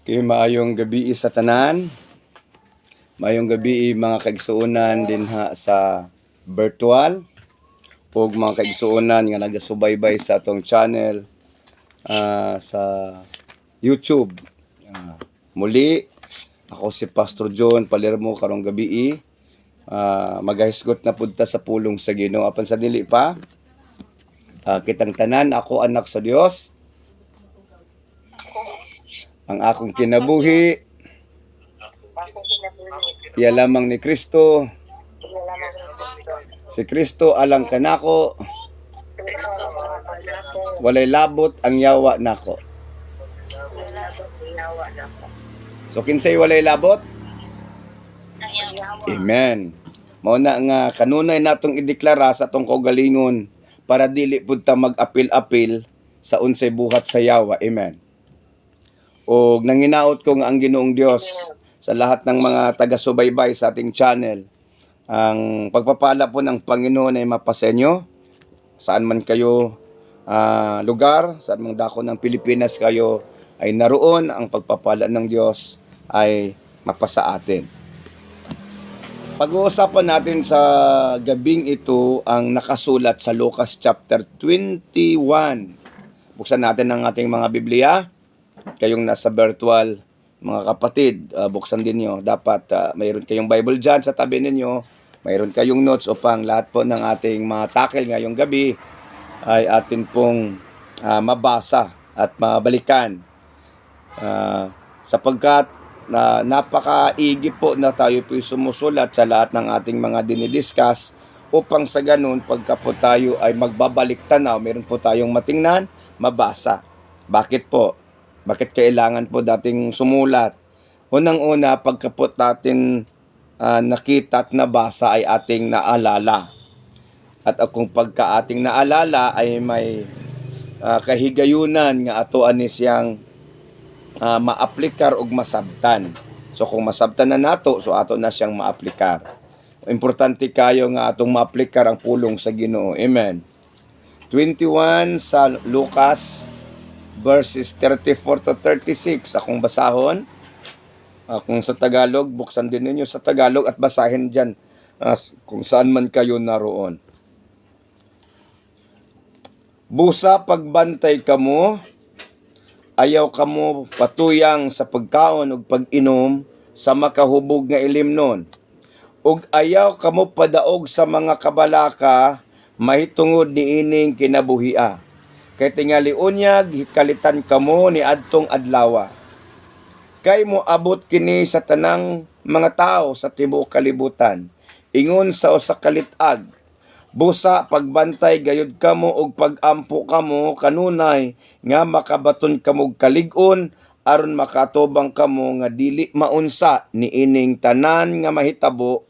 Kay maayong gabi sa tanan. Maayong gabi mga kaigsuonan din ha sa virtual ug mga kaigsuonan nga nagasubaybay sa atong channel sa YouTube. Muli ako si Pastor John Palermo karong gabi. Magahisgot na pudta sa pulong sa Ginoo apan sa dili pa. Kitang tanan ako anak sa Dios. Ang akong kinabuhi, iya lamang ni Kristo. Si Kristo alang kanako. Walay labot ang yawa nako. So kinsay walay labot? Amen. Mao na nga kanunay natong ideklara sa atong kaugalingon para dili pud ta mag-apil-apil sa unsay buhat sa yawa. Amen. O nanginaot ko nga ang Ginoong Dios sa lahat ng mga taga-subaybay sa ating channel. Ang pagpapala po ng Panginoon ay mapasenyo. Saan man kayo lugar, saan mang dako ng Pilipinas kayo ay naroon, ang pagpapala ng Diyos ay mapasa atin. Pag-uusapan natin sa gabing ito ang nakasulat sa Lucas chapter 21. Buksan natin ang ating mga Biblia. Kayong nasa virtual, mga kapatid, buksan din nyo. Dapat mayroon kayong Bible dyan sa tabi ninyo. Mayroon kayong notes upang lahat po ng ating mga tackle ngayong gabi ay atin pong mabasa at mabalikan. Sapagkat napakaigi po na tayo po sumusulat sa lahat ng ating mga dinidiscuss upang sa ganun, pagka po tayo ay magbabalik tanaw, meron po tayong matingnan, mabasa. Bakit po? Bakit kailangan po dating sumulat? Unang-una, pagkapot natin nakita at nabasa ay ating naalala. At kung pagka ating naalala ay may kahigayunan nga ato ani siyang maaplikar og masabtan. So kung masabtan na nato, so ato na siyang maaplikar. Importante kayo nga atong maaplikar ang pulong sa Ginoo. Amen. 21 sa Lucas verses 34 to 36 akong basahon. Kung sa Tagalog, buksan din ninyo sa Tagalog at basahin dyan kung saan man kayo naroon. Busa pagbantay kamo, ayaw kamo patuyang sa pagkaon ug pag-inom sa makahubog nga ilimnon. Ug ayaw kamo padaog sa mga kabalaka, mahitungod ni ining kinabuhia. Kay tingali unyag, hikalitan kamo ni adtong adlawa. Kay mo abot kini sa tanang mga tao sa tibuok kalibutan. Ingon sa usa ka litag, busa pagbantay gayud kamo og pagampo kamo kanunay nga makabaton kamo kalig-on aron makatubang kamo nga dili maunsa ni ining tanan nga mahitabo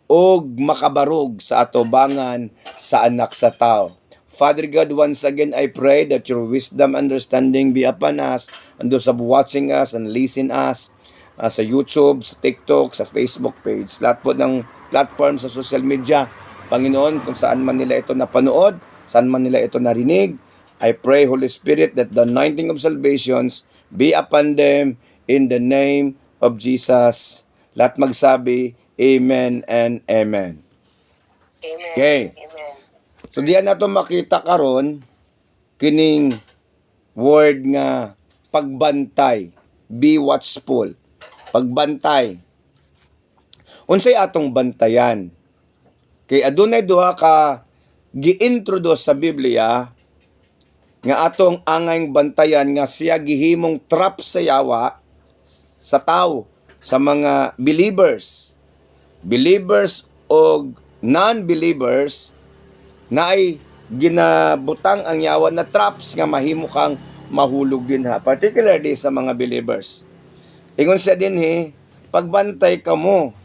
og makabarog sa atubangan sa anak sa tao. Father God, once again, I pray that your wisdom, understanding be upon us and those of watching us and listen us sa YouTube, sa TikTok, sa Facebook page. Lahat po ng platform sa social media. Panginoon, kung saan man nila ito napanood, saan man nila ito narinig, I pray, Holy Spirit, that the anointing of salvations be upon them in the name of Jesus. Lahat magsabi, Amen and Amen. Amen. Okay. Amen. So diyan nato makita karon kining word nga pagbantay, be watchful, pagbantay. Unsay atong bantayan? Kay adunay duha ka gi-introduce sa Biblia nga atong angayng bantayan nga siya gihimong trap sa yawa sa tao, sa mga believers o non-believers na ay ginabutang ang yawa na traps nga mahimo kang mahulog din ha. Particularly sa mga believers. Ingon siya din pagbantay ka mo.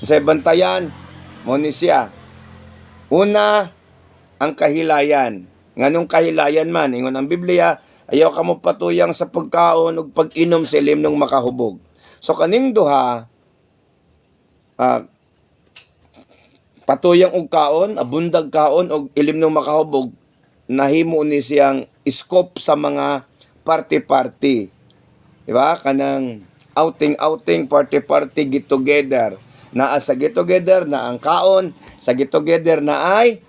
Sa bantayan, mo ni siya. Una, ang kahilayan. Nganong kahilayan man, ingon ang Biblia, ayaw ka mo patuyang sa pagkaon ug pag-inom sa ilim ng makahubog. So kaning duha, patuyang og kaon, abundag kaon og ilim ng makahubog, nahimo ni siyang scope sa mga party-party. Di ba? Kanang outing, party, get together. Naa sa get together na ang kaon, sa get together na ay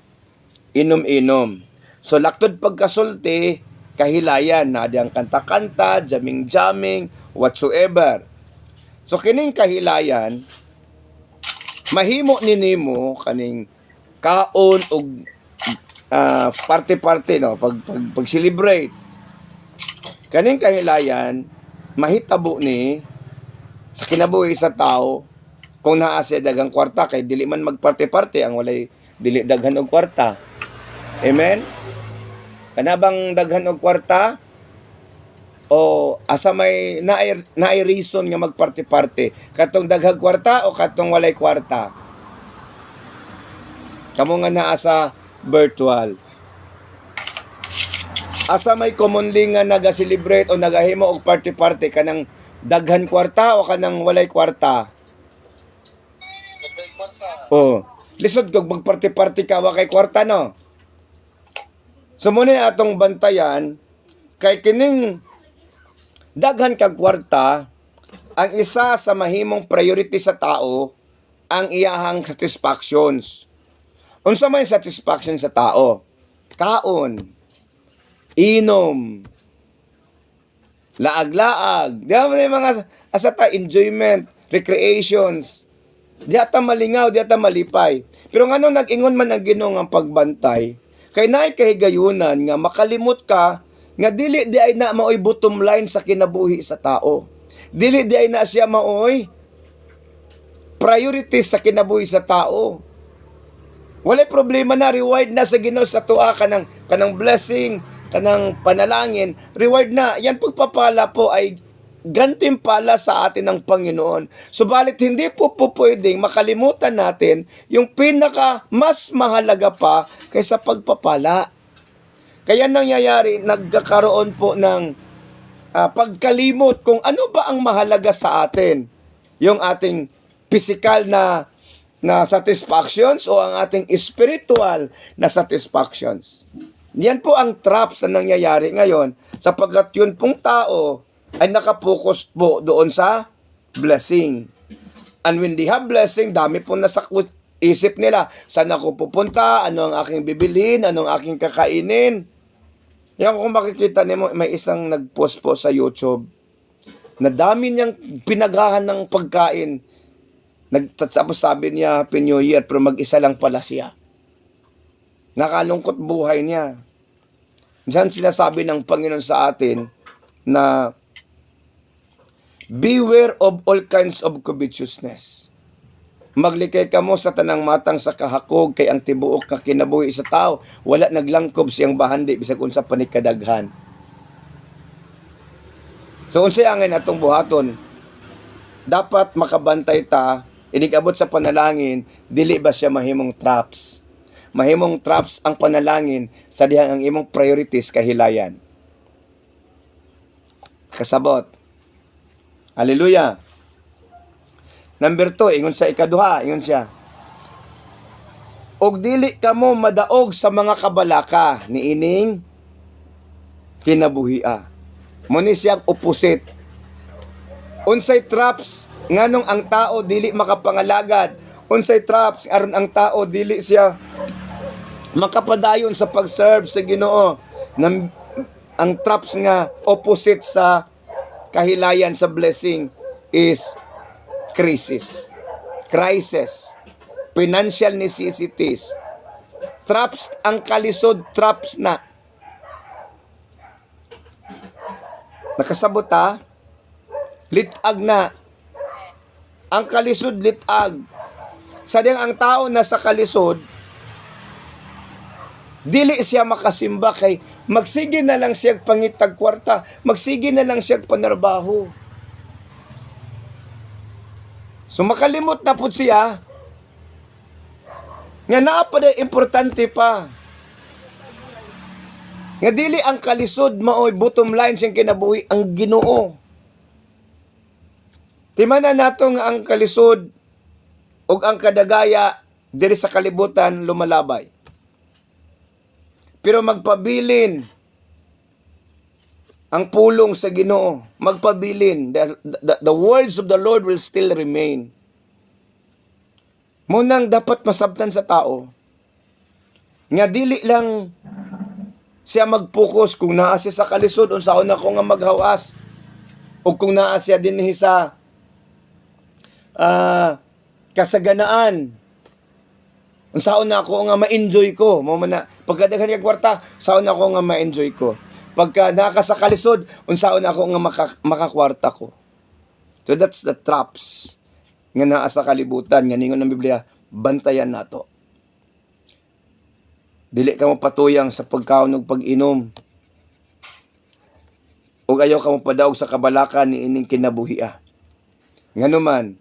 inom-inom. So laktod pagkasulti, kahilayan na diyang kanta-kanta, jamming-jamming, whatsoever. So kining kahilayan, mahimo ni nimo kaning kaon og party no, pag celebrate. Kaning kahilayan mahitabo ni sa kinabuhi sa tao kung naa siya daghang kwarta kay dili man magparty ang walay dili daghan og kwarta. Amen. Kanabang daghan og kwarta o asa may naay reason nga magparty katong daghang kwarta o katong walay kwarta. Kamo nga naa sa virtual. Asa may commonly nga naga-celebrate o nagahimo og party kanang daghan kwarta o kanang walay kwarta? Oh, lisod kog magparty ka wa kay kwarta no. So muna atong bantayan kay kining daghan kag kwarta ang isa sa mahimong priority sa tao ang iyahang satisfactions. Unsa may satisfaction sa tao? Kaon, inom, laag-laag, di ba mga asata, enjoyment, recreations, di ata malingaw, di ata malipay. Pero nga nung nag-ingon man ang Ginoo ang pagbantay, kay naay kahigayunan nga makalimot ka, nga dili di ay na maoy bottom line sa kinabuhi sa tao. Dili di ay na siya maoy priorities sa kinabuhi sa tao. Walay problema na, reward na sa Ginoo sa tuwa kanang blessing, kanang panalangin, reward na. Yan pagpapala po ay gantimpala sa atin ng Panginoon. Subalit hindi po pwedeng makalimutan natin yung pinaka mas mahalaga pa kaysa pagpapala. Kaya nangyayari, nagkakaroon po ng pagkalimot kung ano ba ang mahalaga sa atin. Yung ating physical na satisfactions o ang ating spiritual na satisfactions. Yan po ang traps na nangyayari ngayon sapagkat yun pong tao ay nakapokus po doon sa blessing. And when they have blessing, dami po nasa isip nila, saan ako pupunta, ano ang aking bibilhin, ano ang aking kakainin. Yan kung makikita niyo, may isang nag-post po sa YouTube na dami niyang pinagahan ng pagkain. Nagtatapos sabi niya, Happy New Year, pero mag-isa lang pala siya. Nakalungkot buhay niya. Diyan sinasabi ng Panginoon sa atin na beware of all kinds of covetousness. Maglikay ka mo sa tanang matang sa kahakog kay ang tibuok ka kinabuhi sa tao. Wala naglangkob siyang bahandi bisag unsa panikadaghan. So unsay angay atong buhaton? Dapat makabantay ta, inig-abot sa panalangin, dili ba siya mahimong traps? Mahimong traps ang panalangin sa dihang ang imong priorities kahilayan. Kasabot. Hallelujah. Number 2, ingon sa ikaduha, ingon siya. Og dili kamo madaog sa mga kabalaka ni ining kinabuhia. Muni siyang opposite. Unsay traps nganong ang tao dili makapangalagad. Unsay traps aron ang tao dili siya makapadayon sa pag-serve sa Ginoo. Ang traps nga opposite sa kahilayan sa blessing is crisis, financial necessities. Traps ang kalisod, traps na. Nakasabot ha? Litag na. Ang kalisod, litag. Sa diyang ang tao na sa kalisod, dili siya makasimba kay magsige na lang siya pangitag kwarta, magsige na lang siya panarbaho. So makalimot na po siya nga napada importante pa. Nga dili ang kalisod maoy bottom line siyang kinabuhi ang Ginoo. Timanan nato nga ang kalisod ug ang kadagaya diri sa kalibutan lumalabay. Pero magpabilin ang pulong sa Ginoo, magpabilin. The words of the Lord will still remain. Munang dapat masabtan sa tao, nga dili lang siya mag-focus kung naa siya sa kalisod, unsaon ako nga maghawas, o kung naa siya din sa kasaganaan, unsaon na ako nga ma-enjoy ko. Pagkadaghan nga kwarta, saon na ako nga ma-enjoy ko. Pagka naka sa kalisod, unsaon ako nga makakwarta ko. So that's the traps nga naa sa kalibutan, nga ningon ng Biblia, bantayan nato. Dili ka mo patuyang sa pagkaon ug pag-inom. Ug ayaw ka mo padaog sa kabalakan ni ining kinabuhia. Nganuman,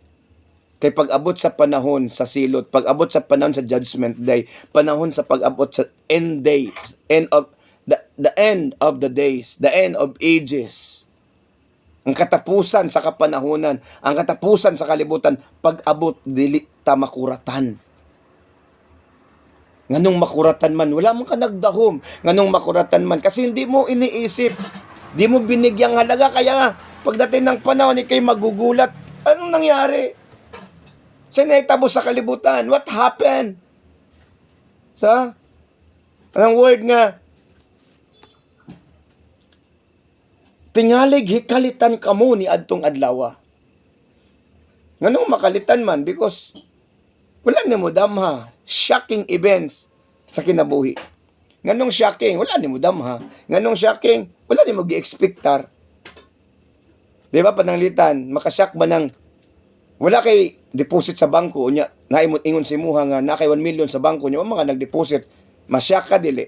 kay pag-abot sa panahon sa silot, pag-abot sa panahon sa judgment day, panahon sa pag-abot sa end days, the end of the days, the end of ages. Ang katapusan sa kapanahunan, ang katapusan sa kalibutan, pag-abot dili ta makuratan. Nganong makuratan man, wala mong ka nagdahom. Nganong makuratan man, kasi hindi mo iniisip, di mo binigyang halaga, kaya pagdating ng panahon, ikay magugulat. Anong nangyari? Siya naitabo sa kalibutan. What happened? Anong word nga? Tingalig hikalitan kamo ni adtong adlaw. Nganong makalitan man? Because wala ni mo damha. Shocking events sa kinabuhi. Nganong shocking? Wala ni mo damha. Nganong shocking? Wala ni mo gi-expectar. Di ba pananglitan? Makashock ba ng wala kay deposit sa bangko niya, naimot ingon si Muha nga na kay 1 million sa bangko niya, mga nag-deposit, masyak ka dili.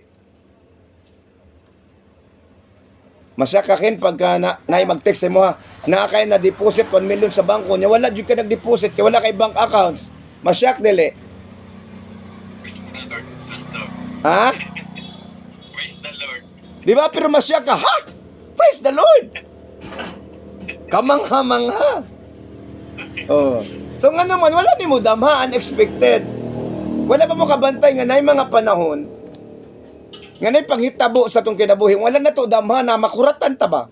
Masyak ka kin pagka naay mag-text si Muha, na kay na-deposit 1 million sa bangko niya, wala jud ka nag-deposit, kay wala kay bank accounts. Masyak dili. Ha? Praise the Lord. Di ba? Pero masyak ka, ha? Praise the Lord! Kamangha-mangha. Oh. So nga naman, wala ni mo damha, unexpected. Wala pa mo kabantay nga nay mga panahon, nga nay panghitabo sa tong kinabuhi, wala na to damha na makuratan ta ba?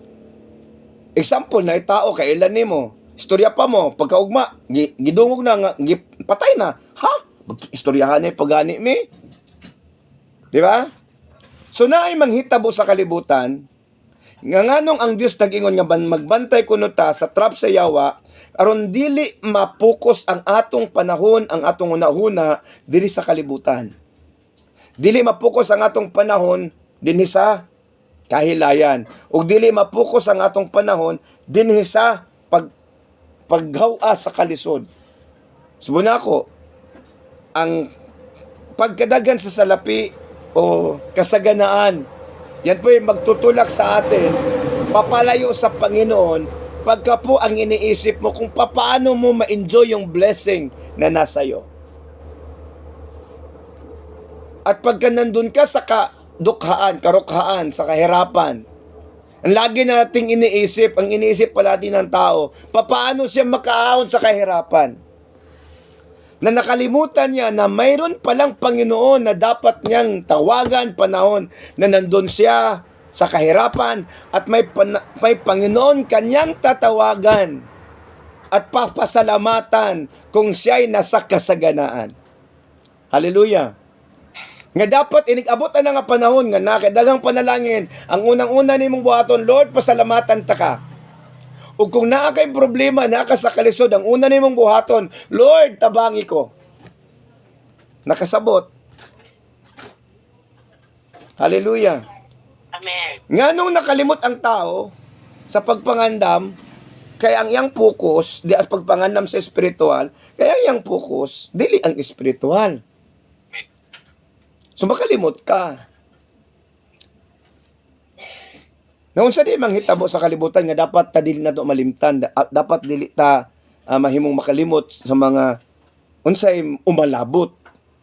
Example, na tao, kailan ni mo, istorya pa mo, pagkaugma, gidungog na, nga, patay na, ha? Istoryahan na pagani mi. Di ba? So naay manghitabo sa kalibutan, nga nganong ang Dios nag-ingon nga magbantay kuno ta sa trap sa yawa, aron dili mapokus ang atong panahon, ang atong unahuna dili sa kalibutan. Dili mapokus ang atong panahon dinhi sa kahilayan. Ug dili mapokus ang atong panahon dinhi sa paghawa sa kalisod. Subuna ko, ang pagkadagan sa salapi o kasaganaan, yan po yung magtutulak sa atin, papalayo sa Panginoon, pagka po ang iniisip mo kung paano mo ma-enjoy yung blessing na nasa iyo. At pagka nandun ka sa kadukhaan, karukhaan, sa kahirapan, ang lagi nating iniisip, ang iniisip palagi ng tao, paano siya makaahon sa kahirapan. Na nakalimutan niya na mayroon palang Panginoon na dapat niyang tawagan panahon na nandun siya sa kahirapan at may Panginoon kanyang tatawagan at papasalamatan kung siya'y nasa kasaganaan. Hallelujah! Nga dapat inigabot na nga panahon nga nakadagang panalangin, ang unang-una nimong buhaton, Lord, pasalamatan ta ka. O kung naa kay problema, naka sa kalisod, ang una nimong buhaton, Lord, tabangi ko. Nakasabot. Hallelujah. Amen. Nga nung nakalimot ang tao sa pagpangandam, kaya ang iyang focus, di at pagpangandam sa espiritual, kaya ang iyang focus, dili ang espiritual. So makalimot ka. Naun sa di manghitabo sa kalibutan nga dapat ta dili nato malimtan, dapat dili ta mahimong makalimot sa mga unsay umalabot.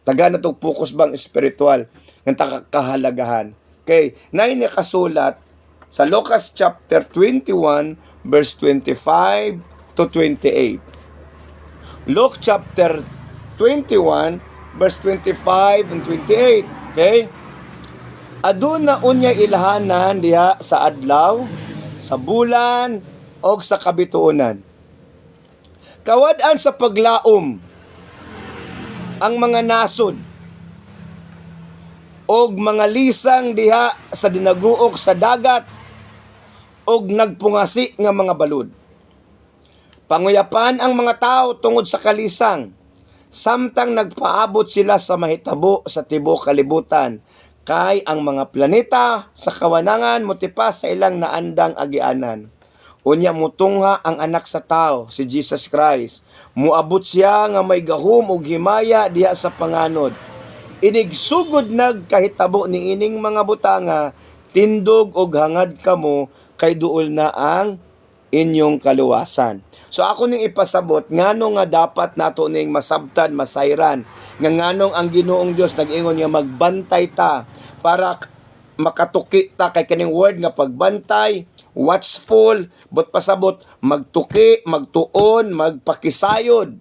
Taga na tong focus bang espiritual nga kahalagahan. Okay, nay ni kasulat sa Lucas chapter 21 verse 25 to 28. Luke chapter 21 verse 25 and 28. Okay? Aduna unya ilahanan diha sa adlaw sa bulan o sa kabituonan. Kawad-an sa paglaom ang mga nasod og mga lisang diha sa dinaguok sa dagat og nagpungasi nga mga balod. Panguyapan ang mga tao tungod sa kalisang, samtang nagpaabot sila sa mahitabo sa tibuok kalibutan, kay ang mga planeta sa kawanangan motipas sa ilang naandang agianan. Unya mutungha ang anak sa tao, si Jesus Christ. Muabot siya nga may gahom ug himaya diha sa panganod. Inigsugod nagkahitabo ni ining mga butanga, tindog og hangad kamo, kay duol na ang inyong kaluwasan. So ako ning ipasabot ngano nga dapat nato ning masabtan, masayran, nga nganong ang Ginoong Dios nag-ingon nga magbantay ta para makatuki ta kay kaning word nga pagbantay, watchful, but pasabot magtuki, magtuon, magpakisayod,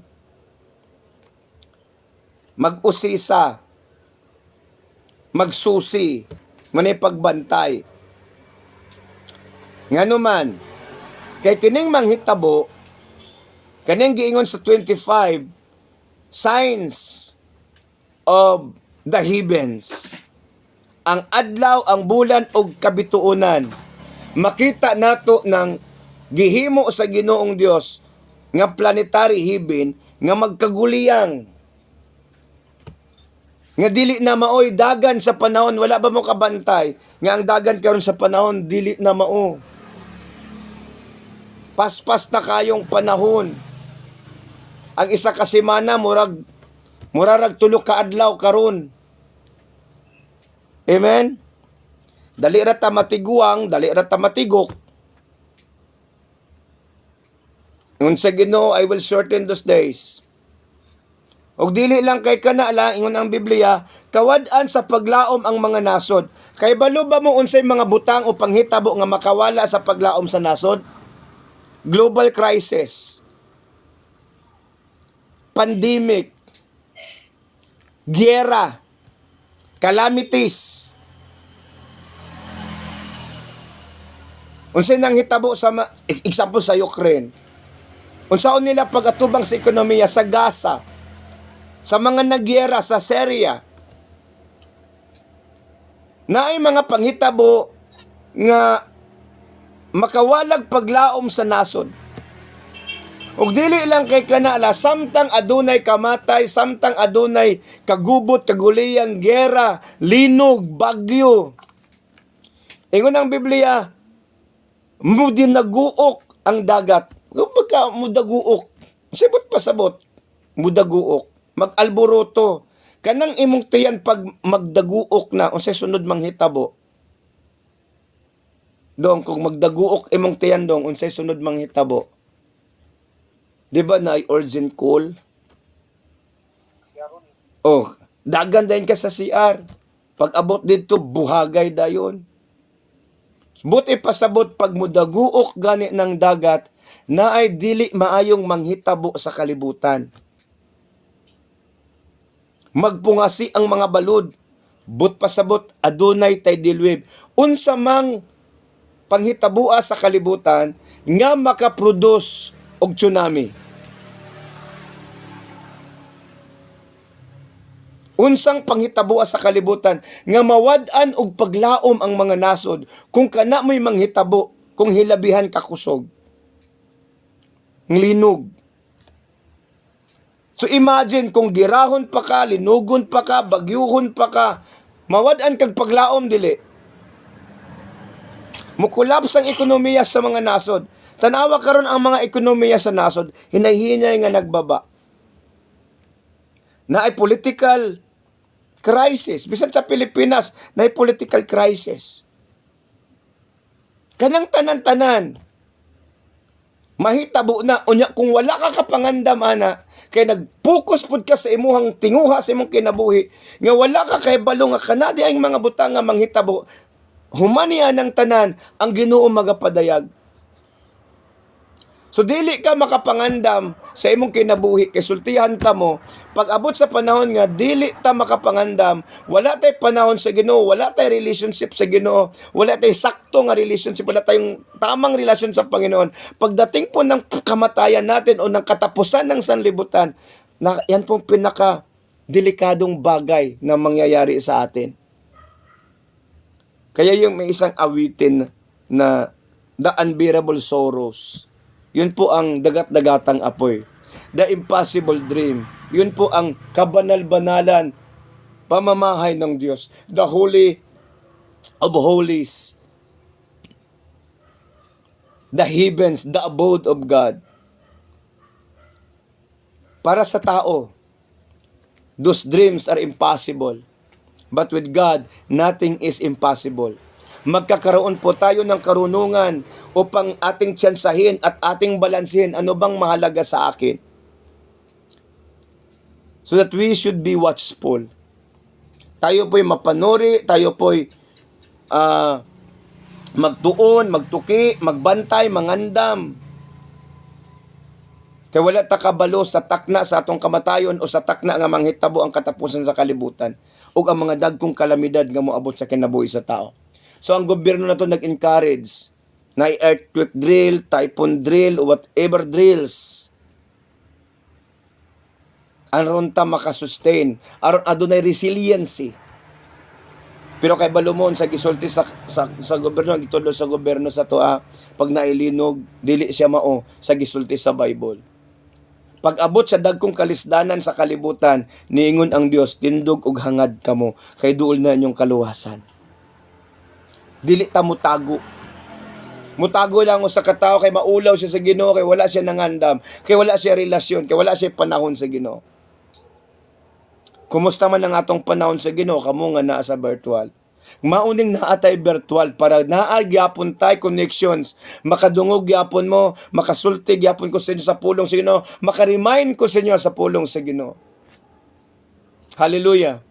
mag-usisa, magsusi, manay pagbantay. Ngano man, kay kining manghitabo, kaning giingon sa 25, signs of the heavens. Ang adlaw, ang bulan o kabituonan. Makita nato ng gihimo sa Ginoong Dios nga planetary heaven nga magkaguliyang. Nga dili na maoy dagan sa panahon, wala ba mo kabantay nga ang dagan karon sa panahon dili na mao. Paspas na kayong panahon. Ang isa ka semana murarag tulo ka adlaw karon. Amen. Dali ra ta matiguang, dali ra ta matigok. Unsa Ginoo, I will shorten those days. Og dili lang kay kana lang ingon ang Biblia, kawad-an sa paglaom ang mga nasod. Kay balo ba mo unsay mga butang o panghitabo nga makawala sa paglaom sa nasod? Global crisis, pandemic, giyera, calamities. Unsay nang hitabo sa example sa Ukraine? Unsaon nila pagatubang sa ekonomiya sa Gaza? Sa mga nagyera sa Syria, na ay mga panghitabo nga makawalag paglaom sa nasod. Ug dili lang kay kanala, samtang adunay kamatay, samtang adunay kagubot, kaguliyang gera, linog, bagyo. Ingon ang Biblia, mudi naguok ang dagat. Pagka mudaguok, sibot pasabot, mudaguok. Mag-alboroto. Kanang imong tiyan pag magdaguok na, o sa sunod manghitabo. Dong, kung magdaguok imong tiyan dong, unsay sunod manghitabo. Di ba na urgent call? Oh, dagan dayon ka sa CR. Pag abot dito, buhagay dayon. Buti pasabot pag mudaguok gani ng dagat, na ay dili maayong manghitabo sa kalibutan. Magpungasi ang mga balod, but pasabot adunay tay dilwib. Unsa mang panghitabua sa kalibutan nga makaproduce og tsunami. Unsang panghitabua sa kalibutan nga mawad-an og paglaom ang mga nasod kung kana mo'y manghitabo, kung hilabihan ka kusog. Nglinog. So imagine kung girahon pa ka, linugon pa ka, bagyuhon pa ka, mawad-an kag paglaom dili. Mukulaps ang ekonomiya sa mga nasod. Tanawa karon ang mga ekonomiya sa nasod, hinay-hinay nga nagbaba. Na ay political crisis. Bisan sa Pilipinas, na ay political crisis. Kanang tanan-tanan, mahitabo na, unya, kung wala ka kapangandam, ana, kay nag-focus pud ka sa imuhang tinguha sa imong kinabuhi, nga wala ka kay balo nga kanadi ang mga butang nga manghitabo, humaniya ng tanan, ang Ginoo magapadayag. So dili ka makapangandam sa imong kinabuhi kay sultihan ta mo pag abot sa panahon nga dili ta makapangandam, wala tay panahon sa Ginoo, wala tay relationship sa Ginoo, wala tay sakto nga relationship, wala tayong tamang relasyon sa Panginoon. Pagdating po ng kamatayan natin o ng katapusan ng sanlibutan, na yan pong pinaka delikadong bagay na mangyayari sa atin. Kaya yung may isang awitin na The Unbearable Sorrows, yun po ang dagat-dagatang apoy. The Impossible Dream, yun po ang kabanal-banalan, pamamahay ng Diyos. The Holy of Holies, the heavens, the abode of God. Para sa tao, those dreams are impossible. But with God, nothing is impossible. Magkakaroon po tayo ng karunungan upang ating tsansahin at ating balansin ano bang mahalaga sa akin. So that we should be watchful. Tayo po'y mapanuri, tayo po'y magtuon, magtuki, magbantay, mangandam. Kaya wala ta kabalo sa takna sa atong kamatayon o sa takna nga manghitabo ang katapusan sa kalibutan o ang mga dagkong kalamidad nga moabot sa kinabuhi sa tao. So ang gobyerno na to nag-encourage na earthquake drill, typhoon drill, o whatever drills. Aron ta makasustain, aron adunay resiliency. Pero kay balumon sa gisulti sa gobyerno, gitulo sa gobyerno sa toa, pag nailinog, dili siya mao sa gisulti sa Bible. Pag abot sa dagkong kalisdanan sa kalibutan, niingon ang Dios, tindog ug hangad kamo, kay duol na inyong kaluwasan. Dili ta mutago. Mutago lang sa katao kay maulaw siya sa Ginoo, kay wala siya nangandam, kay wala siya relasyon, kay wala siya panahon sa Ginoo. Kumusta man ang atong panahon sa Ginoo, kamo nga naa sa virtual. Mauning naatay virtual para naagyapon tay connections, makadungog gyapon mo, makasulti gyapon ko sa inyo sa pulong sa Ginoo, makaremind ko sa inyo sa pulong sa Ginoo. Hallelujah.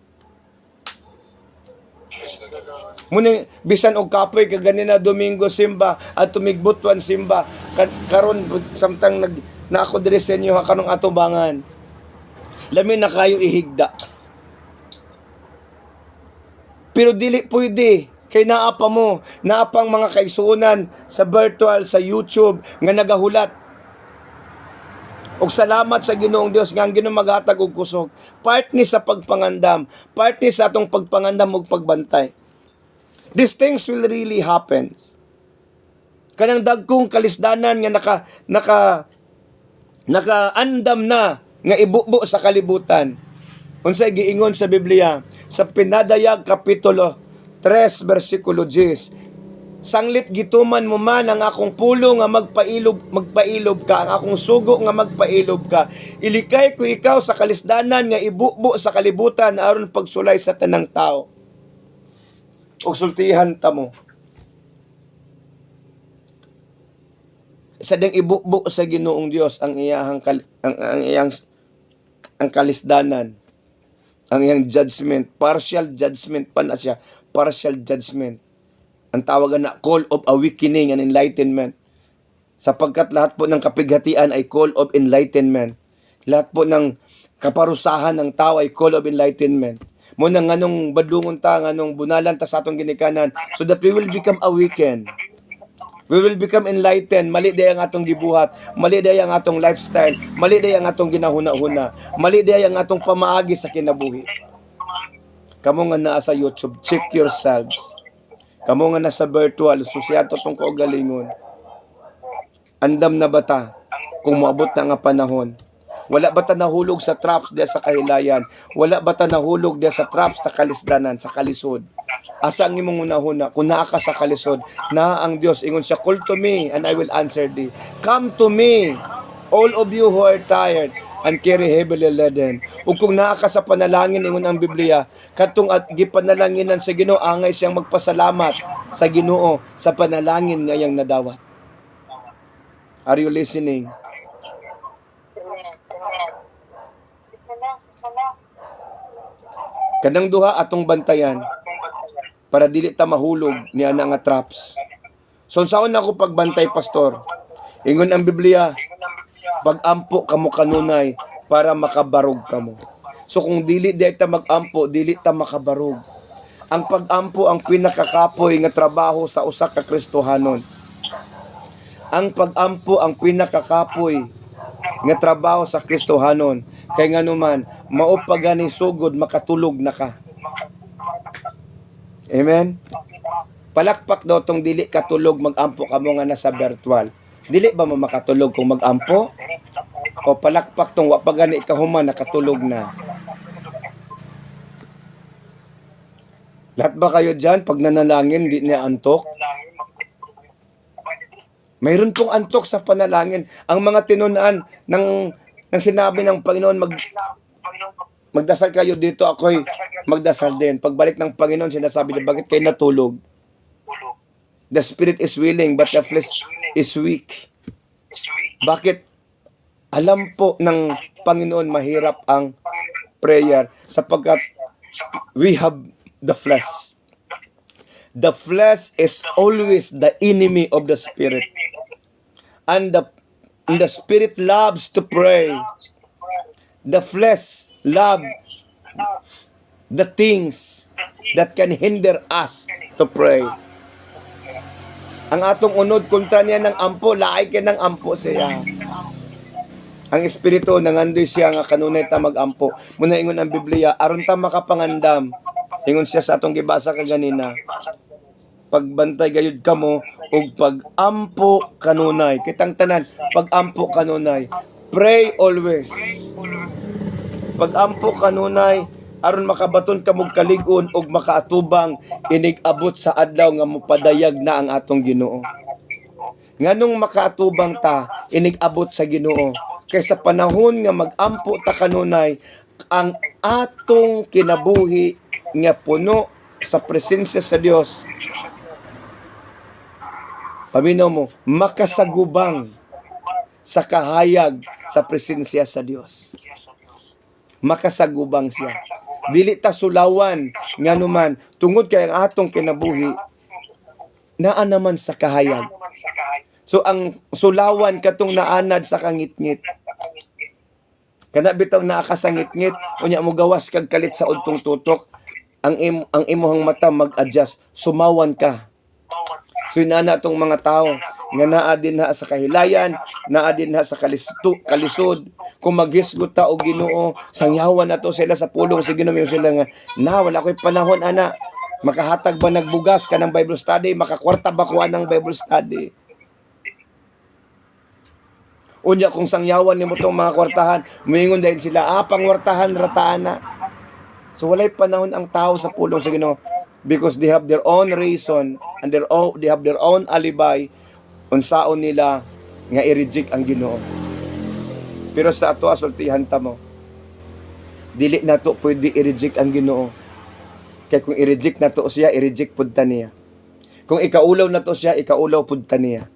Muna bisan og kapoy kag ganina Domingo simba at tumigbutuan simba karon samtang na ako diri sa inyo kanong atubangan. Lamin na kayo ihigda. Pero dili pwede kay naapa mo, naapang mga kaisunan sa virtual, sa YouTube nga nagahulat. Og salamat sa Ginoong Dios nga ang Ginoo maghatag og kusog. Part ni sa pagpangandam, part ni sa atong pagpangandam ug pagbantay. These things will really happen. Kanang dagkong kalisdanan nga nakaandam na nga ibubo sa kalibutan. Unsay giingon sa Biblia sa Pinadayag kapitulo 3 bersikulo 10. Sanglit gituman mo man ang akong pulo nga magpailob ka, ang akong sugo nga magpailob ka. Ilikay ko ikaw sa kalisdanan nga ibubo sa kalibutan aron pagsulay sa tanang tao. O sultihan ta mo. Sa ding ibubo sa Ginoong Dios ang iyang kalisdanan, ang iyang judgment, partial judgment pa na siya, partial judgment. Ang tawagan na call of awakening and enlightenment. Sapagkat lahat po ng kapighatian ay call of enlightenment. Lahat po ng kaparusahan ng tao ay call of enlightenment. Muna nganong badlungon ta, nganong bunalan ta sa atong ginikanan, so that we will become awakened. We will become enlightened. Mali day ang atong gibuhat, mali day ang atong lifestyle, mali day ang atong ginahuna-huna, mali day ang atong pamaagi sa kinabuhi. Kamo nga naa sa YouTube, check yourselves. Kamo nga nasa virtual, susiyato tong kaugalingon. Andam na bata kung moabot na nga panahon? Wala ba ta nahulog sa traps diya sa kahilayan? Wala ba ta nahulog diya sa traps sa kalisdanan, sa kalisod? Asa ang imong unahuna? Kung naa ka sa kalisod, naa ang Dios. Ingon siya, call to me and I will answer thee. Come to me, all of you who are tired and carry heavily laden. Ug kung naa ka sa panalangin, ingon ang Biblia, katong at gipanalanginan sa Ginoo, angay siyang magpasalamat sa Ginoo sa panalangin nga iyang nadawat. Are you listening? Kanang duha atong bantayan para dili ta mahulog niya nga traps. So saon ako pagbantay, pastor? Ingon ang Biblia, pag-ampo kamo kanunay para makabarog kamo. So kung dili di ta mag-ampo, dili ta makabarog. Ang pag-ampo ang pinakakapoy nga trabaho sa usa ka Kristohanon. Ang pag-ampo ang pinakakapoy nga trabaho sa Kristohanon. Kay nganuman, mao pa gani sugod makatulog na ka. Amen. Palakpak daw tong dili katulog mag-ampo kamo nga nasa virtual. Dili ba mo makatulog kung mag-ampo? O palakpak tong wa pa gani kahuman nakatulog na. Lahat ba kayo dyan pag nanalangin di niya antok? Mayroon pong antok sa panalangin. Ang mga tinunaan ng sinabi ng Panginoon, magdasal kayo dito, ako'y magdasal din. Pagbalik ng Panginoon, sinasabi niya, bakit kayo natulog? The spirit is willing, but the flesh is weak. Bakit? Alam po ng Panginoon, mahirap ang prayer sapagkat we have the flesh. The flesh is always the enemy of the spirit. And the spirit loves to pray. The flesh loves the things that can hinder us to pray. Ang atong unod kontra niya ng ampo, laay kay ng ampo siya. Ang espiritu nangandoy siya nga kanunay ta mag-ampo. Muna ingon ang Biblia, aron ta makapangandam. Ingon siya sa atong gibasa kaganina. Pagbantay gayud kamo ug pag-ampo kanunay. Kitang tanan, pag-ampo kanunay. Pray always. Pag-ampo kanunay aron makabaton kamog kalig-on ug makaatubang inig-abot sa adlaw nga mopadayag na ang atong Ginoo. Nganong makaatubang ta inig-abot sa Ginoo kay sa panahon nga mag-ampo ta kanunay ang atong kinabuhi nga puno sa presensya sa Dios. Paminaw mo, makasagubang sa kahayag sa presensya sa Dios. Makasagubang siya. Dili ta sulawan nganuman tungod kay ang atong kinabuhi naa naman sa kahayag. So ang sulawan katong naanad sa kangitngit. Kana bitaw naa ka sa ngitngit unya mo gawas kag kalit sa udtong tutok ang imuhang mata mag-adjust, sumawan ka. So inana tong mga tao nga naa din ha sa kahilayan, naa din ha sa kalisod. Kung maghisgot ta og Ginoo, sangyawan na to sila sa pulong sa Ginoo sila nga na wala ko'y panahon ana. Makahatag ba nagbugas ka ng Bible study, makakwarta ba kuha ng Bible study? Unya kung sangyawan nimo tong mga kwartahan, muingon dahil sila, pangwartahan rataan na. So walay panahon ang tao sa pulong sa Ginoo because they have their own reason and they have their own alibi unsaon nila nga i-reject ang Ginoo. Pero sa ato asultihan ta mo, dili nato pwede i-reject ang Ginoo. Kaya kung i-reject nato siya, i-reject pud ta niya. Kung ikaulaw nato siya, ikaulaw pud ta niya.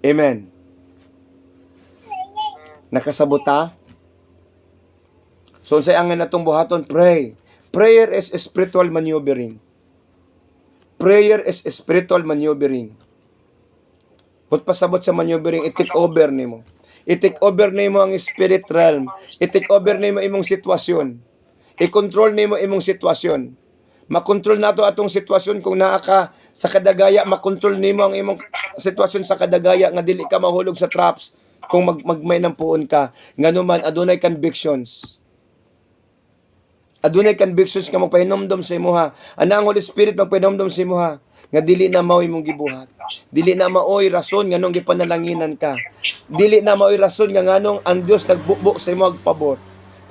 Amen. Nakasabot ta? So unsay ang natong buhaton? Pray. Prayer is spiritual maneuvering. Prayer is spiritual maneuvering. Put pasabot sa maneuvering, i-take over nimo. I-take over nimo ang spirit realm. I-take over nimo imong sitwasyon. I-control nimo imong sitwasyon. Makontrol nato atong sitwasyon kung naa ka sa kadagaya, makontrol nimo ang imong sitwasyon sa kadagaya nga dili ka mahulog sa traps kung magmay ng puon ka. Nganuman adunay convictions. Adunay convictions nga magpahinomdom sa imuha. Ana ang Holy Spirit magpahinomdom sa imuha nga dili na mao imong gibuhat. Dili na maoy rason nganong gipanalanginan ka. Dili na maoy rason nga nganong ang Dios nagbukbok sa imong pabor.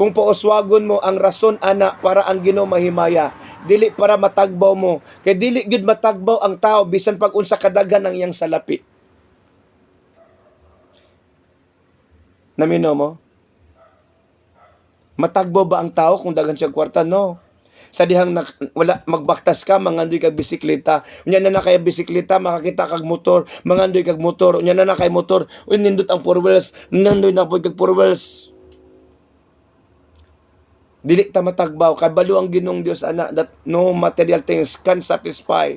Kung pauswagon mo ang rason ana para ang Ginoo mahimaya, dili para matagbaw mo. Kay dili gyud matagbaw ang tao bisan pag unsa kadaghan ang iyang salapi. Namino mo? Matagbaw ba ang tao kung daghan siya kwarta? No. Sa dihang wala magbaktas ka, mangandoy kag bisikleta. Unya na kay bisikleta, makakita kag motor, mangandoy kag motor. Unya na kay motor, nindot ang four wheels, nandoy na pod kag four wheels. Dili ta matagbaw kay balo ang Ginoong Dios ana that no material things can satisfy.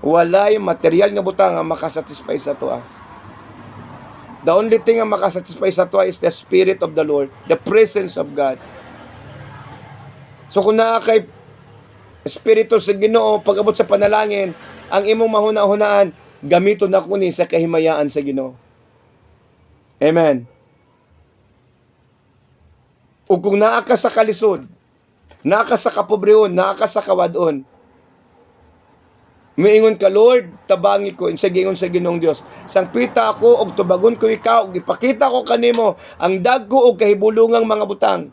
Walay material nga butang nga makasatisfy sa to. The only thing nga makasatisfy sa to is the Spirit of the Lord, the presence of God. So kung naa kay Espiritu sa Ginoo, pag-abot sa panalangin, ang imong mahuna-hunaan, gamiton na kuni sa kahimayaan sa Ginoo. Amen. O kung naa ka sa kalisod, naa ka sa kapobrehon, naa ka sa kawadon, miingon ka, Lord, tabangi ko, sa gingon sa Ginoong Dios. Sangpita ako, og tubagon ko ikaw, og ipakita ko kanimo, ang dagko og kahibulungang mga butang.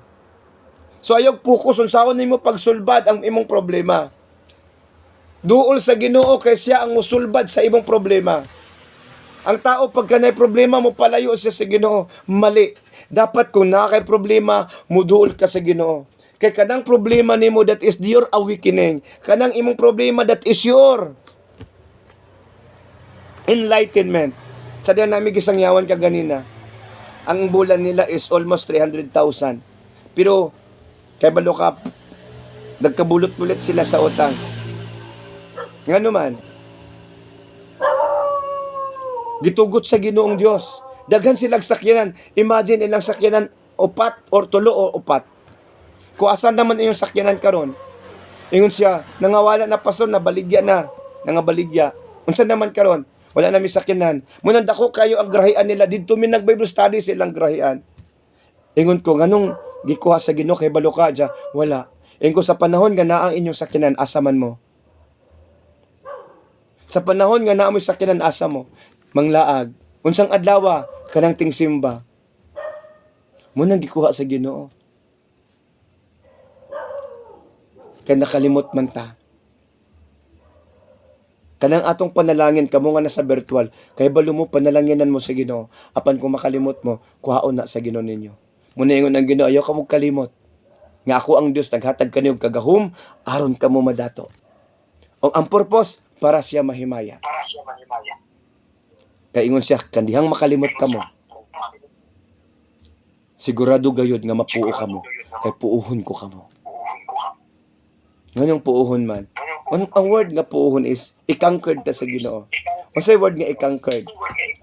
So ayog focus unsaon nimo pagsulbad ang imong problema. Duol sa Ginoo kay siya ang musulbad sa imong problema. Ang tao pagka nay problema mo palayo siya sa Ginoo, mali. Dapat kung nakay problema, muduol ka sa Ginoo. Kay kanang problema nimo that is your awakening. Kanang imong problema that is your enlightenment. Sa diyan namin gisangyawan ka ganina. Ang bulan nila is almost 300,000. Pero kay balo ka nagkabulot-bulit sila sa utang. Ngano man? Gitugot sa Ginoong Dios. Daghan silang sakyanan. Imagine ilang sakyanan, 4 or 3 o 4. Kung asan naman yung sakyanan karon, ingon siya, nangawala na pastor, nabaligya na, nangabaligya. Unsa naman karon, wala na mi sakyanan. Munang dako kayo ang grahian nila, didto mi nag-Bible study silang grahian. Ingon ko, nganong gikuha sa Ginoo kay balo ka dya? Wala. Ingon ko, sa panahon nga naa ang inyong sakyanan, asaman mo. Sa panahon nga naa mo sakyanan, asa mo. Manglaag. Unsang adlaw, kanang tingsimba. Munang gikuha sa Ginoo. Kaya nakalimot man ta. Kanang atong panalangin, kamo nga nasa virtual, kay balo mo panalanginan mo sa Ginoo. Apan kung makalimot mo, kuhaon na sa Ginoo ninyo. Muna ingon ang Ginoo, ayaw ka mong kalimot. Nga ako ang Dios, naghatag kaniyog kagahom, aron ka mo madato. O ang purpose, para siya mahimaya. Kaya ingon siya, kandihang makalimot ka mo. Sigurado gayod nga mapuo ka mo, kay puuhon ko ka mo. Nganyong puuhon man. Ang word nga puuhon is, i-conquered ta sa Ginoo. Masay word nga i-conquered.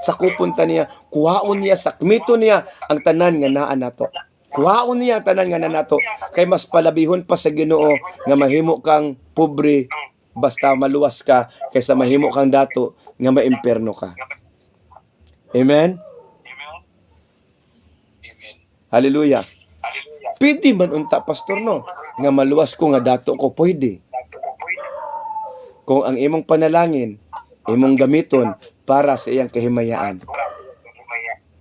Sa kupunta niya, kuhaon niya, sakmito niya, ang tanan nga naa nato. Kuhaon niya ang tanan nga naa nato. Kay mas palabihon pa sa Ginoo, nga mahimo kang pobre, basta maluwas ka, kaysa mahimo kang dato, nga maimperno ka. Amen? Hallelujah. Pwede man unta, pastor, no? Nga maluwas ko, nga dato ko, pwede. Kung ang imong panalangin, imong gamiton para sa iyang kahimayaan.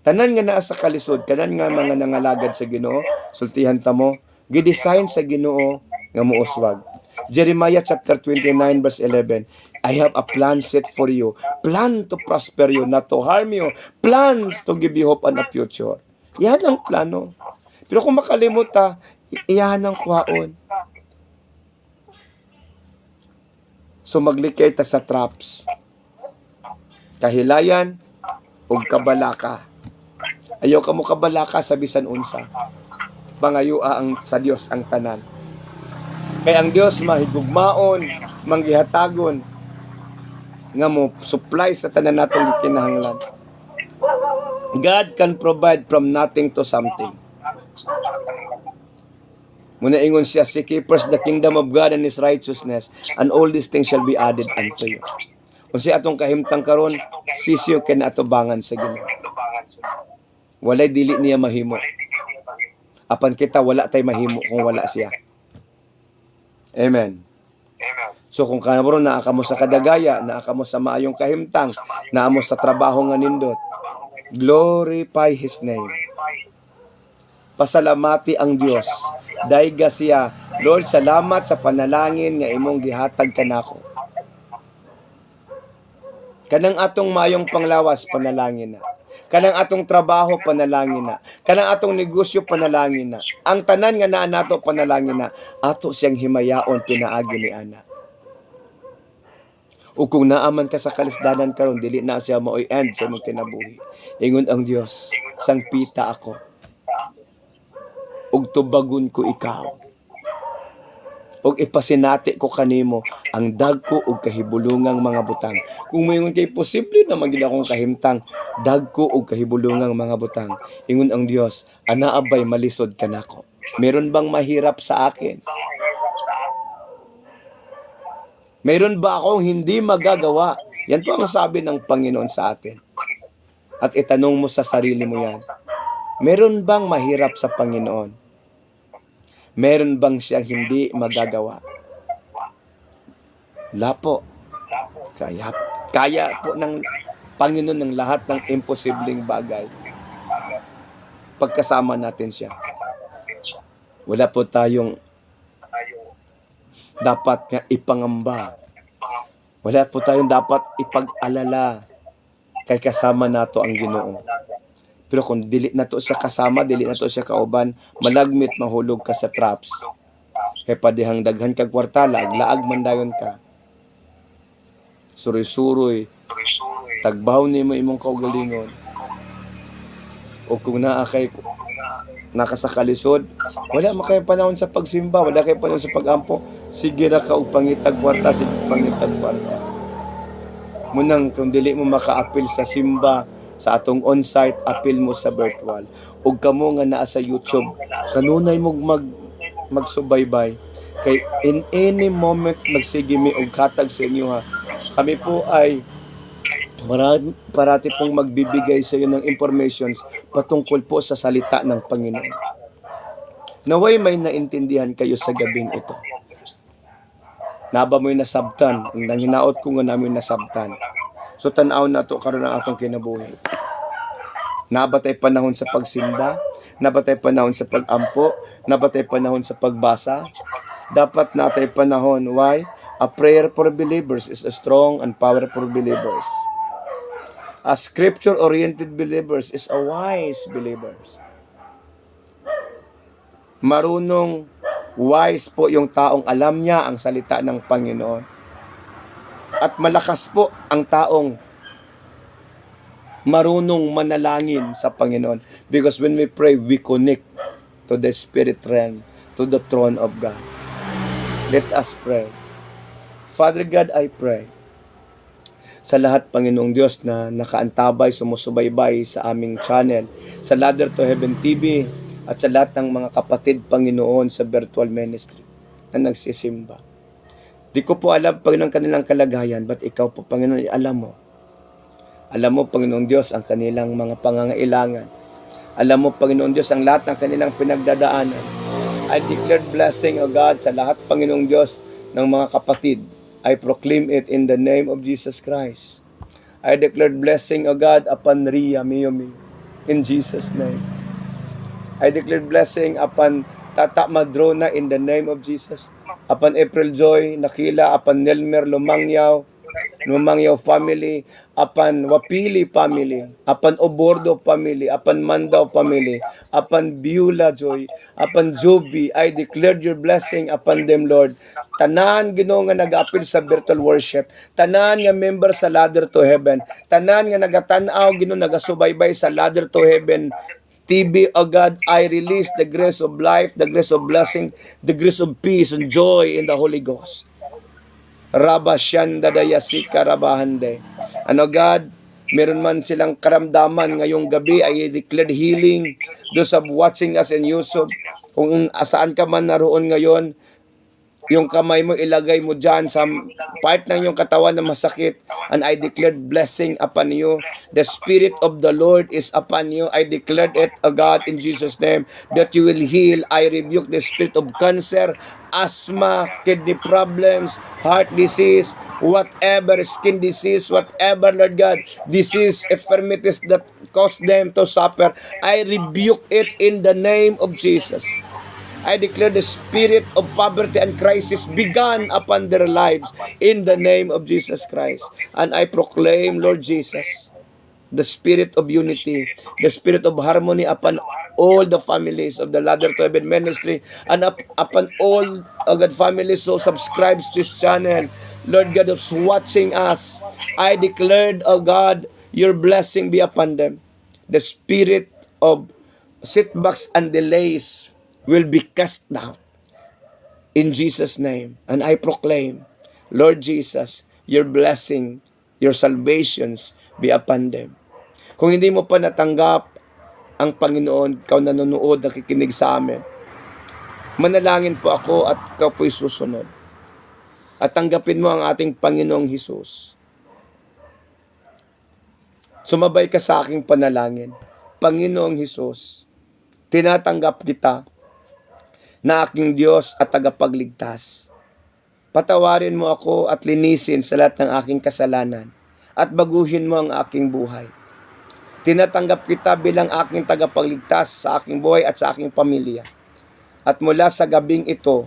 Tanan nga naa sa kalisod, tanan nga mga nangalagad sa Ginoo, sultihan ta mo, gidesign sa Ginoo nga muuswag. Jeremiah chapter 29 verse 11, I have a plan set for you, plan to prosper you, not to harm you, plans to give you hope and a future. Yan ang plano. Pero kung makalimot ta, iyan ang kuhaon. So maglikay ta sa traps. Kahilayan o kabalaka. Ayaw ka mo kabalaka sa bisan unsa. Pangayua ang sa Dios ang tanan. Kaya ang Dios mahigugmaon, manggihatagon, nga mo supply sa tanan natong gikinahanglan. God can provide from nothing to something. Muna ingon siya, seek ye first the kingdom of God and His righteousness, and all these things shall be added unto you. Kung siya atong kahimtang karon, sisyo kinatubangan sa Ginoo. Walay dili niya mahimo. Apan kita wala tay mahimo kung wala siya. Amen. So kung karon naa ka mo sa kadagaya, naa ka mo sa maayong kahimtang, naa mo sa trabaho nga nindot, glorify His name. Pasalamati ang Dios. Daiga siya, Lord, salamat sa panalangin nga imong gihatag kanako. Kanang atong mayong panglawas, panalangin na. Kanang atong trabaho, panalangin na. Kanang atong negosyo, panalangin na. Ang tanan nga naa nato, panalangin na. Ato siyang himayaon, pinaagi ni Ana. O kung naaman ka sa kalisdanan karon, dili na siya maoy end sa mong kinabuhi. Ingon ang Dios, sangpita ako. Ug tubagon ko ikaw. Ug ipasinati ko kanimo ang dagko og kahibulungang mga butang. Kung mayon kay posible na magid akong kahimtang dagko og kahibulungang mga butang. Ingon ang Dios, anaa ba'y malisod kanako? Meron bang mahirap sa akin? Meron ba akong hindi magagawa? Yan po ang sabi ng Panginoon sa atin. At itanong mo sa sarili mo yan. Meron bang mahirap sa Panginoon? Meron bang siyang hindi magagawa? Wala po. Kaya po ng Panginoon ng lahat ng imposibleng bagay. Pagkasama natin siya. Wala po tayong dapat nga ipangamba. Wala po tayong dapat ipag-alala. Kay kasama nato ang Ginoo. Pero kung dili na to siya kasama, dili na to siya kauban, malagmit mahulog ka sa traps. Kay padihang daghan kag kwarta, laag man dayon ka. Suroy-suroy, tagbaw nimo imong kaugalingon. O kung naa kay nakasakalisod, wala makay panahon sa pagsimba, wala kay panahon sa pagampo, sige ra ka og pangitag kwarta, sige pangitag kwarta. Munang kung dili mo maka-appeal sa simba, sa atong on-site, appeal mo sa virtual. Ug kamo nga naa sa YouTube, kanunay mo magsubaybay. Kay in any moment magsige mi og katag sa inyo ha. Kami po ay parati pong magbibigay sa iyo ng informations patungkol po sa salita ng Panginoon. Naway may naintindihan kayo sa gabing ito. Naba mo'y nasabtan, ang hinaot ko nga namin nasabtan. So tanaw na to karon ang atong kinabuhi. Nabatay panahon sa pagsimba, nabatay panahon sa pagampo, nabatay panahon sa pagbasa. Dapat natay panahon. Why? A prayer for believers is a strong and powerful believers. A scripture-oriented believers is a wise believers. Marunong wise po yung taong alam niya ang salita ng Panginoon. At malakas po ang taong marunong manalangin sa Panginoon. Because when we pray, we connect to the spirit realm, to the throne of God. Let us pray. Father God, I pray sa lahat, Panginoong Diyos, na nakaantabay, sumusubaybay sa aming channel, sa Ladder to Heaven TV, at sa lahat ng mga kapatid, Panginoon, sa virtual ministry na nagsisimba. Di ko po alam, Panginoon, kanilang kalagayan, but ikaw po, Panginoon, alam mo. Alam mo, Panginoong Diyos, ang kanilang mga pangangailangan. Alam mo, Panginoong Diyos, ang lahat ng kanilang pinagdadaanan. I declare blessing, O God, sa lahat, Panginoong Diyos, ng mga kapatid. I proclaim it in the name of Jesus Christ. I declare blessing, O God, upon Ria Miyomi, in Jesus' name. I declare blessing upon Tata Madrona in the name of Jesus. Upon April Joy, Nakila, upon Nelmer Lumangyaw family, upon Wapili family, upon Obordo family, upon Mandaw family, upon Biula Joy, upon Joby. I declared your blessing upon them, Lord. Tanan Ginoo nga nag-appeal sa virtual worship, tanan nga member sa Ladder to Heaven, tanan nga nagatanaw Ginoo nagasubaybay sa Ladder to Heaven TV, O God, I release the grace of life, the grace of blessing, the grace of peace and joy in the Holy Ghost. Rabba Shanda Dayasika Rabahande. Ano God, meron man silang karamdaman ngayong gabi, ay declared healing. Those of watching us in YouTube, kung asaan ka man naroon ngayon, yung kamay mo ilagay mo dyan sa part ng yung katawan na masakit, and I declared blessing upon you. The Spirit of the Lord is upon you. I declared it, O God, in Jesus' name, that you will heal. I rebuke the spirit of cancer, asthma, kidney problems, heart disease, whatever, skin disease, whatever, Lord God, disease, infirmities that cause them to suffer. I rebuke it in the name of Jesus. I declare the spirit of poverty and crisis began upon their lives in the name of Jesus Christ. And I proclaim, Lord Jesus, the spirit of unity, the spirit of harmony upon all the families of the Ladder to Heaven ministry, and upon all God families who subscribes this channel. Lord God, who's watching us, I declared, O God, your blessing be upon them. The spirit of setbacks and delays will be cast down in Jesus' name. And I proclaim Lord Jesus, your blessing, your salvations be upon them. Kung hindi mo pa natanggap ang Panginoon, ikaw nanonood, nakikinig sa amin, manalangin po ako at ikaw po'y susunod. At tanggapin mo ang ating Panginoong Hesus. Sumabay ka sa aking panalangin. Panginoong Hesus, tinatanggap kita na aking Diyos at tagapagligtas. Patawarin mo ako at linisin sa lahat ng aking kasalanan at baguhin mo ang aking buhay. Tinatanggap kita bilang aking tagapagligtas sa aking buhay at sa aking pamilya. At mula sa gabing ito,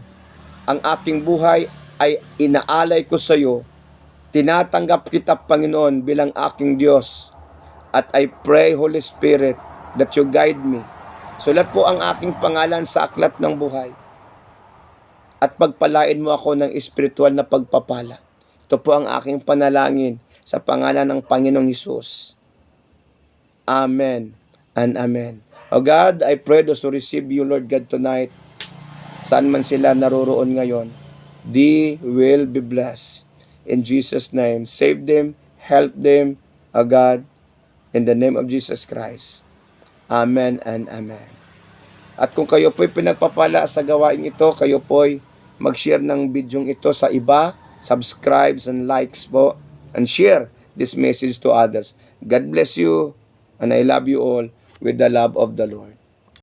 ang aking buhay ay inaalay ko sa iyo. Tinatanggap kita, Panginoon, bilang aking Diyos. At I pray, Holy Spirit, that you guide me. Sulat po ang aking pangalan sa aklat ng buhay. At pagpalain mo ako ng espiritual na pagpapala. Ito po ang aking panalangin sa pangalan ng Panginoong Hesus. Amen and amen. O God, I pray those who receive you, Lord God, tonight, saan man sila naroroon ngayon, they will be blessed. In Jesus' name, save them, help them, O God, in the name of Jesus Christ. Amen and amen. At kung kayo po'y pinagpapala sa gawain ito, kayo po'y mag-share ng bidyong ito sa iba, subscribes and likes po, and share this message to others. God bless you, and I love you all with the love of the Lord.